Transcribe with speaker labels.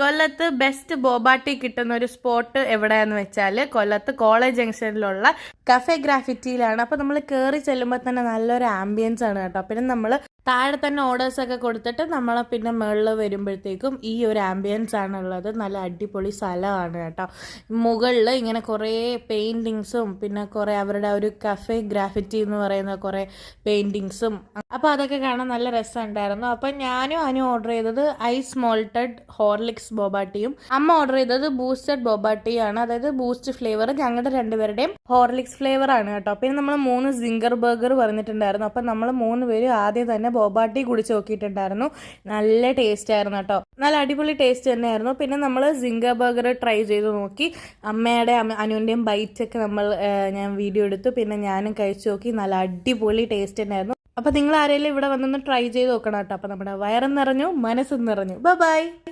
Speaker 1: കൊല്ലത്ത് ബെസ്റ്റ് ബോബാട്ടി കിട്ടുന്ന ഒരു സ്പോട്ട് എവിടെയാന്ന് വെച്ചാൽ കൊല്ലത്ത് കോളേജ് ജംഗ്ഷനിലുള്ള കഫേ ഗ്രാഫിറ്റിയിലാണ്. അപ്പോൾ നമ്മൾ കയറി ചെല്ലുമ്പോൾ തന്നെ നല്ലൊരു ആംബിയൻസ് ആണ് കേട്ടോ. പിന്നെ നമ്മൾ താഴെ തന്നെ ഓർഡേഴ്സൊക്കെ കൊടുത്തിട്ട് നമ്മൾ പിന്നെ മുകളിൽ വരുമ്പോഴത്തേക്കും ഈ ഒരു ആംബിയൻസ് ആണുള്ളത്. നല്ല അടിപൊളി സ്ഥലമാണ് കേട്ടോ. മുകളിൽ ഇങ്ങനെ കുറേ പെയിൻറ്റിങ്സും പിന്നെ കുറേ അവരുടെ ഒരു കഫേ ഗ്രാഫിറ്റി എന്ന് പറയുന്ന കുറേ പെയിൻറ്റിങ്സും, അപ്പോൾ അതൊക്കെ കാണാൻ നല്ല രസമുണ്ടായിരുന്നു. അപ്പം ഞാനും അനു ഓർഡർ ചെയ്തത് ഐസ് മോൾട്ടഡ് ഹോർലിക്സ് ബോബാട്ടിയും അമ്മ ഓർഡർ ചെയ്തത് ബൂസ്റ്റഡ് ബോബാട്ടിയാണ്, അതായത് ബൂസ്റ്റ് ഫ്ലേവർ. ഞങ്ങളുടെ രണ്ടുപേരുടെയും ഹോർലിക്സ് ഫ്ലേവർ ആണ് കേട്ടോ. പിന്നെ നമ്മൾ 3 സിംഗർ ബർഗർ പറഞ്ഞിട്ടുണ്ടായിരുന്നു. അപ്പം നമ്മൾ 3 പേരും ആദ്യം തന്നെ ബോബാട്ടി കുടിച്ച് നോക്കിയിട്ടുണ്ടായിരുന്നു. നല്ല ടേസ്റ്റ് ആയിരുന്നു കേട്ടോ. നല്ല അടിപൊളി ടേസ്റ്റ് തന്നെയായിരുന്നു. പിന്നെ നമ്മൾ സിംഗർ ബർഗർ ട്രൈ ചെയ്ത് നോക്കി. അമ്മയുടെ അനുവിൻ്റെയും ബൈറ്റൊക്കെ ഞാൻ വീഡിയോ എടുത്തു. പിന്നെ ഞാനും കഴിച്ചു നോക്കി. നല്ല അടിപൊളി ടേസ്റ്റ് തന്നെയായിരുന്നു. അപ്പോൾ നിങ്ങൾ ആരെങ്കിലും ഇവിടെ വന്നൊന്ന് ട്രൈ ചെയ്ത് നോക്കണം കേട്ടോ. അപ്പോൾ നമ്മുടെ വയറും നിറഞ്ഞു, മനസ്സും നിറഞ്ഞു. ബൈ.